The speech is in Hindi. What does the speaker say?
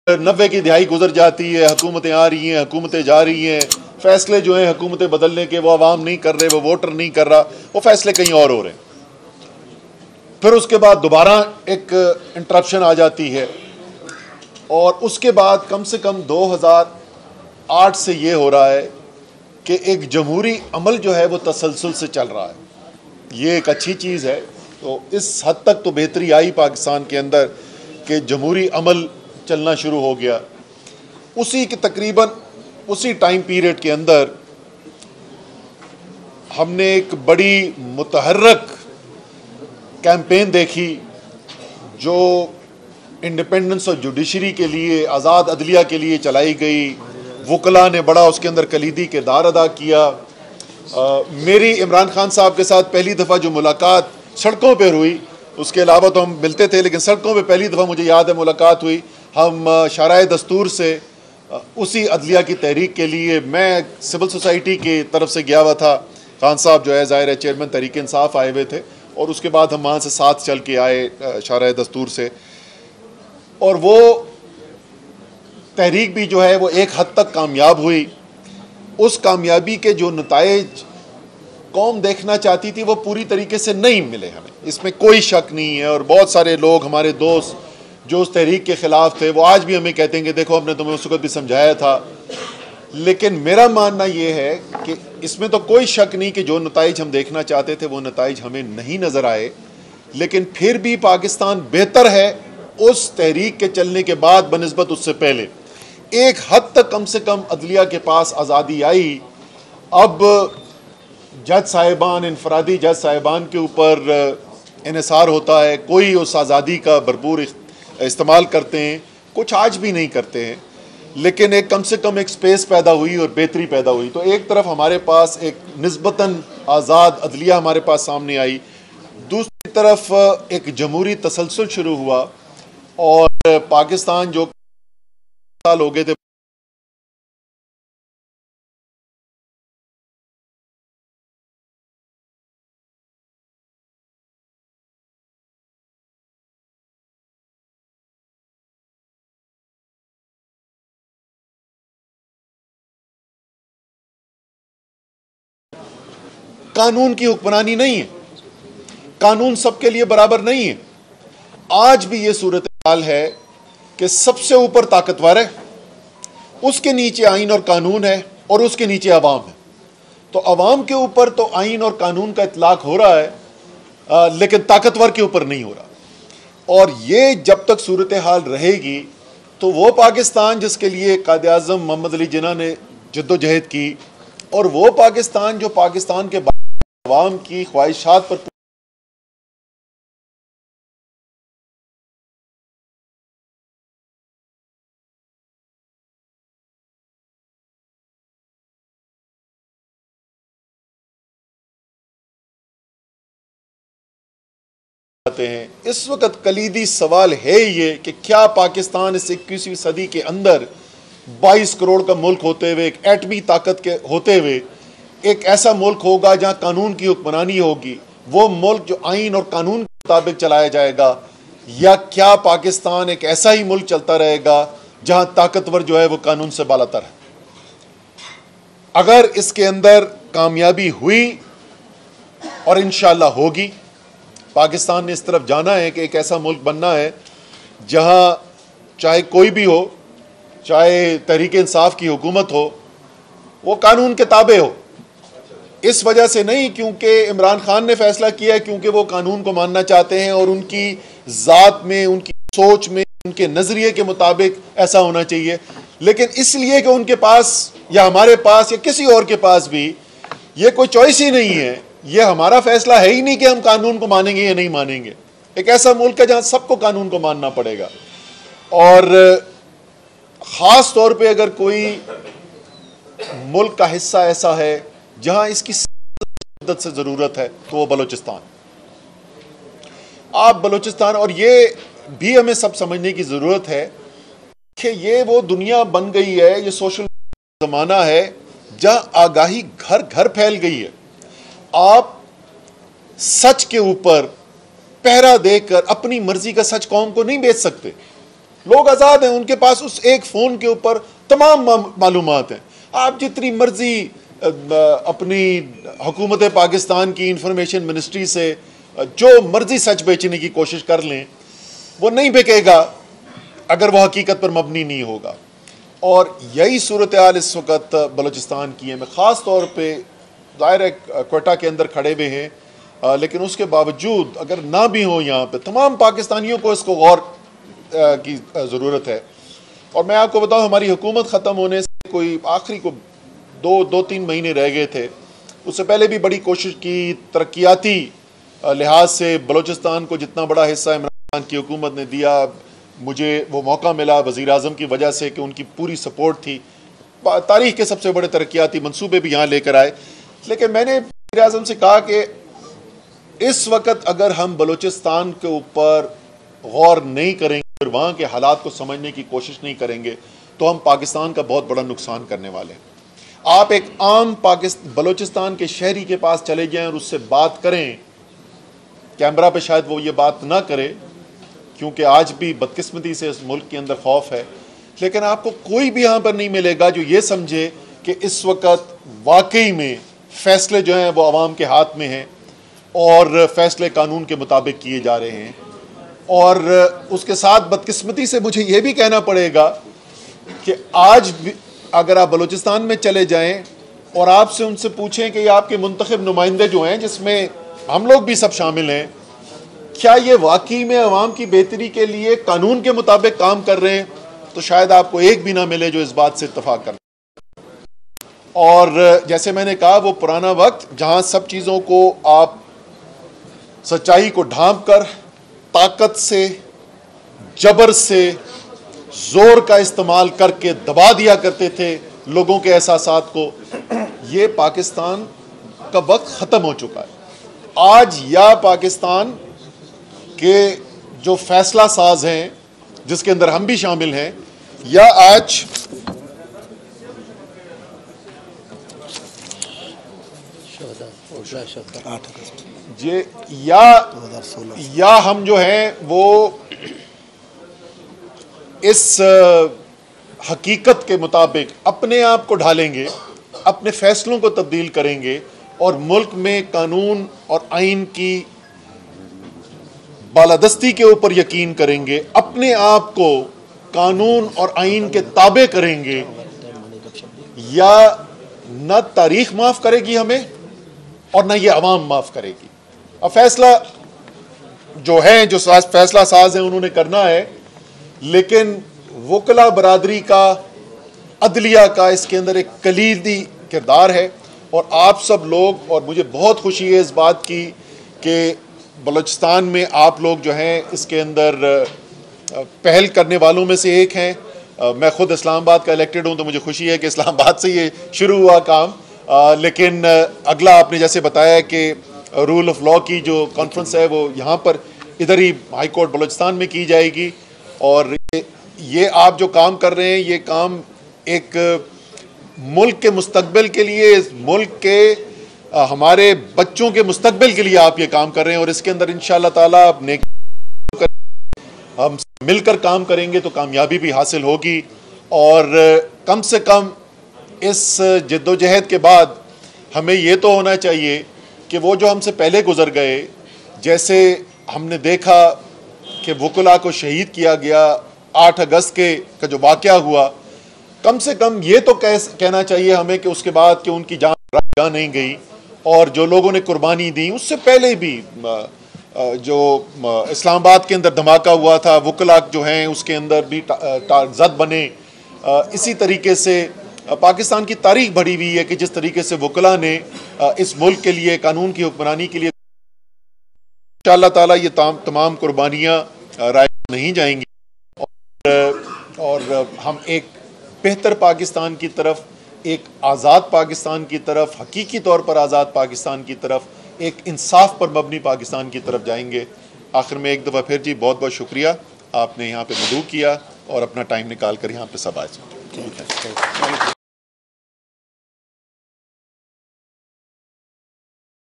90 की दिहाई गुजर जाती है, हुकूमतें आ रही हैं, हुकूमतें जा रही हैं, फैसले जो हैं हुकूमतें बदलने के वो आवाम नहीं कर रहे, वो वोटर नहीं कर रहा, वो फैसले कहीं और हो रहे हैं। फिर उसके बाद दोबारा एक इंटरप्शन आ जाती है और उसके बाद कम से कम 2008 से ये हो रहा है कि एक जमहूरी अमल जो है वो तसलसल से चल रहा है। ये एक अच्छी चीज़ है। तो इस हद तक तो बेहतरी आई पाकिस्तान के अंदर कि जमहूरी अमल चलना शुरू हो गया। उसी के तकरीबन उसी टाइम पीरियड के अंदर हमने एक बड़ी मुतहर्रक कैंपेन देखी जो इंडिपेंडेंस ऑफ जुडिशरी के लिए, आज़ाद अदलिया के लिए चलाई गई। वकला ने बड़ा उसके अंदर कलीदी किरदार अदा किया। मेरी इमरान खान साहब के साथ पहली दफ़ा जो मुलाकात सड़कों पर हुई, उसके अलावा तो हम मिलते थे, लेकिन सड़कों पे पहली दफ़ा मुझे याद है मुलाकात हुई। हम शराए दस्तूर से उसी अदलिया की तहरीक के लिए मैं सिविल सोसाइटी की तरफ से गया हुआ था। खान साहब जो है ज़ाहिर है चेयरमैन तहरीक इंसाफ आए हुए थे और उसके बाद हम वहाँ से साथ चल के आए शराए दस्तूर से। और वो तहरीक भी जो है वो एक हद तक कामयाब हुई। उस कामयाबी के जो नताइज कौम देखना चाहती थी वो पूरी तरीके से नहीं मिले हमें, इसमें कोई शक नहीं है। और बहुत सारे लोग, हमारे दोस्त जो उस तहरीक के ख़िलाफ़ थे, वो आज भी हमें कहते हैं कि देखो हमने तुम्हें उस वक्त भी समझाया था। लेकिन मेरा मानना ये है कि इसमें तो कोई शक नहीं कि जो नताइज हम देखना चाहते थे वो नताइज हमें नहीं नज़र आए। लेकिन फिर भी पाकिस्तान बेहतर है उस तहरीक के चलने के बाद बनिस्बत उससे पहले। एक हद तक कम से कम अदलिया के पास आज़ादी आई। अब जज साहिबान, इनफरादी जज साहिबान के ऊपर इन्हिसार होता है, कोई उस आज़ादी का भरपूर इस्तेमाल करते हैं, कुछ आज भी नहीं करते हैं। लेकिन एक कम से कम एक स्पेस पैदा हुई और बेहतरी पैदा हुई। तो एक तरफ हमारे पास एक निस्बतन आज़ाद अदलिया हमारे पास सामने आई, दूसरी तरफ एक जमहूरी तसलसल शुरू हुआ और पाकिस्तान जो साल हो गए थे कानून की हुक्मरानी नहीं है, कानून सबके लिए बराबर नहीं है। आज भी ये सूरत हाल है कि सबसे ऊपर ताकतवर है, उसके नीचे आइन और कानून है और उसके नीचे अवाम है। तो अवाम के ऊपर तो आइन और कानून का इतलाक हो रहा है, लेकिन ताकतवर के ऊपर नहीं हो रहा। और ये जब तक सूरत हाल रहेगी तो वो पाकिस्तान जिसके लिए कायद आज़म मोहम्मद अली जिन्ना ने जद्दोजहद की, और वो पाकिस्तान जो पाकिस्तान के अवाम की ख्वाहिशात पर हैं। इस वक्त कलीदी सवाल है ये कि क्या पाकिस्तान इस 21वीं सदी के अंदर 22 करोड़ का मुल्क होते हुए, एक एटमी ताकत के होते हुए, एक ऐसा मुल्क होगा जहां कानून की हुक्मरानी होगी, वो मुल्क जो आइन और कानून के मुताबिक चलाया जाएगा, या क्या पाकिस्तान एक ऐसा ही मुल्क चलता रहेगा जहां ताकतवर जो है वो कानून से बालातर है। अगर इसके अंदर कामयाबी हुई और इंशाअल्लाह होगी, पाकिस्तान ने इस तरफ जाना है कि एक ऐसा मुल्क बनना है जहां चाहे कोई भी हो, चाहे तहरीक इंसाफ की हुकूमत हो, वो कानून के ताबे हो। इस वजह से नहीं क्योंकि इमरान खान ने फैसला किया है, क्योंकि वो कानून को मानना चाहते हैं और उनकी ज़ात में, उनकी सोच में, उनके नज़रिए के मुताबिक ऐसा होना चाहिए। लेकिन इसलिए कि उनके पास या हमारे पास या किसी और के पास भी ये कोई चॉइस ही नहीं है, ये हमारा फैसला है ही नहीं कि हम कानून को मानेंगे या नहीं मानेंगे। एक ऐसा मुल्क है जहां सबको कानून को मानना पड़ेगा। और ख़ास तौर पे अगर कोई मुल्क का हिस्सा ऐसा है जहां इसकी मदद से ज़रूरत है तो वो बलूचिस्तान। आप बलूचिस्तान, और ये भी हमें सब समझने की ज़रूरत है कि ये वो दुनिया बन गई है, ये सोशल ज़माना है जहां आगाही घर घर फैल गई है। आप सच के ऊपर पहरा देकर अपनी मर्जी का सच कौम को नहीं बेच सकते। लोग आज़ाद हैं, उनके पास उस एक फ़ोन के ऊपर तमाम मालूमात हैं। आप जितनी मर्जी अपनी हुकूमत पाकिस्तान की इंफॉर्मेशन मिनिस्ट्री से जो मर्जी सच बेचने की कोशिश कर लें, वो नहीं बिकेगा अगर वो हकीकत पर मबनी नहीं होगा। और यही सूरत हाल इस वक्त बलूचिस्तान की है। मैं ख़ास तौर पे ज़ाहिर है क्वेटा के अंदर खड़े हुए हैं, लेकिन उसके बावजूद अगर ना भी हो यहाँ पे तमाम पाकिस्तानियों को इसको गौर की ज़रूरत है। और मैं आपको बताऊँ, हमारी हुकूमत ख़त्म होने से कोई आखिरी को दो तीन महीने रह गए थे, उससे पहले भी बड़ी कोशिश की, तरक्याती लिहाज से बलूचिस्तान को जितना बड़ा हिस्सा इमरान खान की हुकूमत ने दिया, मुझे वो मौका मिला वज़ीर आज़म की वजह से कि उनकी पूरी सपोर्ट थी। तारीख़ के सबसे बड़े तरक्याती मंसूबे भी यहाँ लेकर आए। लेकिन मैंने वज़ीर आज़म से कहा कि इस वक्त अगर हम बलूचिस्तान के ऊपर गौर नहीं करेंगे और वहाँ के हालात को समझने की कोशिश नहीं करेंगे तो हम पाकिस्तान का बहुत बड़ा नुकसान करने वाले हैं। आप एक आम बलूचिस्तान के शहरी के पास चले जाएं और उससे बात करें, कैमरा पे शायद वो ये बात ना करे क्योंकि आज भी बदकिस्मती से इस मुल्क के अंदर खौफ है, लेकिन आपको कोई भी यहाँ पर नहीं मिलेगा जो ये समझे कि इस वक्त वाकई में फ़ैसले जो हैं वो आवाम के हाथ में हैं और फ़ैसले कानून के मुताबिक किए जा रहे हैं। और उसके साथ बदकिस्मती से मुझे ये भी कहना पड़ेगा कि आज भी अगर आप बलूचिस्तान में चले जाएं और आपसे उनसे पूछें कि ये आपके मुंतखब नुमाइंदे जो हैं, जिसमें हम लोग भी सब शामिल हैं, क्या ये वाकई में अवाम की बेहतरी के लिए कानून के मुताबिक काम कर रहे हैं, तो शायद आपको एक भी ना मिले जो इस बात से इत्तफाक कर। और जैसे मैंने कहा, वो पुराना वक्त जहां सब चीज़ों को आप सच्चाई को ढांप कर ताकत से, जबर से, जोर का इस्तेमाल करके दबा दिया करते थे लोगों के एहसासात को, ये पाकिस्तान का वक्त ख़त्म हो चुका है। आज या पाकिस्तान के जो फैसला साज हैं, जिसके अंदर हम भी शामिल हैं, या आज ये या हम जो हैं वो इस हकीकत के मुताबिक अपने आप को ढालेंगे, अपने फैसलों को तब्दील करेंगे और मुल्क में कानून और आइन की बालादस्ती के ऊपर यकीन करेंगे, अपने आप को कानून और आइन के ताबे करेंगे, या न तारीख माफ़ करेगी हमें और न ये अवाम माफ़ करेगी। अब फैसला जो है, जो फैसला साज है, उन्होंने करना है, लेकिन वकला बरादरी का, अदलिया का इसके अंदर एक कलीदी किरदार है। और आप सब लोग, और मुझे बहुत खुशी है इस बात की कि बलूचिस्तान में आप लोग जो हैं इसके अंदर पहल करने वालों में से एक हैं। मैं ख़ुद इस्लामाबाद का इलेक्टेड हूँ, तो मुझे खुशी है कि इस्लामाबाद से ये शुरू हुआ काम। लेकिन अगला आपने जैसे बताया कि रूल ऑफ लॉ की जो कॉन्फ्रेंस है वो यहाँ पर इधर ही हाई कोर्ट बलूचिस्तान में की जाएगी। और ये आप जो काम कर रहे हैं, ये काम एक मुल्क के मुस्तकबिल के लिए, इस मुल्क के हमारे बच्चों के मुस्तकबिल के लिए आप ये काम कर रहे हैं। और इसके अंदर इंशाअल्लाह ताला हम मिलकर काम करेंगे तो कामयाबी भी हासिल होगी। और कम से कम इस जद्दोजहद के बाद हमें ये तो होना चाहिए कि वो जो हमसे पहले गुजर गए, जैसे हमने देखा कि वकला को शहीद किया गया 8 अगस्त का जो वाक़या हुआ, कम से कम ये तो कहना चाहिए हमें कि उसके बाद कि उनकी जान नहीं गई। और जो लोगों ने कुर्बानी दी, उससे पहले भी जो इस्लामाबाद के अंदर धमाका हुआ था, वकला जो हैं उसके अंदर भी जद बने। इसी तरीके से पाकिस्तान की तारीख बढ़ी हुई है कि जिस तरीके से वकला ने इस मुल्क के लिए, कानून की हुक्मरानी के लिए, इंशाअल्लाह ताला ये तमाम कुर्बानियाँ राय नहीं जाएंगी। और हम एक बेहतर पाकिस्तान की तरफ, एक आज़ाद पाकिस्तान की तरफ, हकीकी तौर पर आज़ाद पाकिस्तान की तरफ, एक इंसाफ पर मबनी पाकिस्तान की तरफ जाएंगे। आखिर में एक दफ़ा फिर जी बहुत बहुत शुक्रिया, आपने यहाँ पे मदऊ किया और अपना टाइम निकाल कर यहाँ पे सब आए।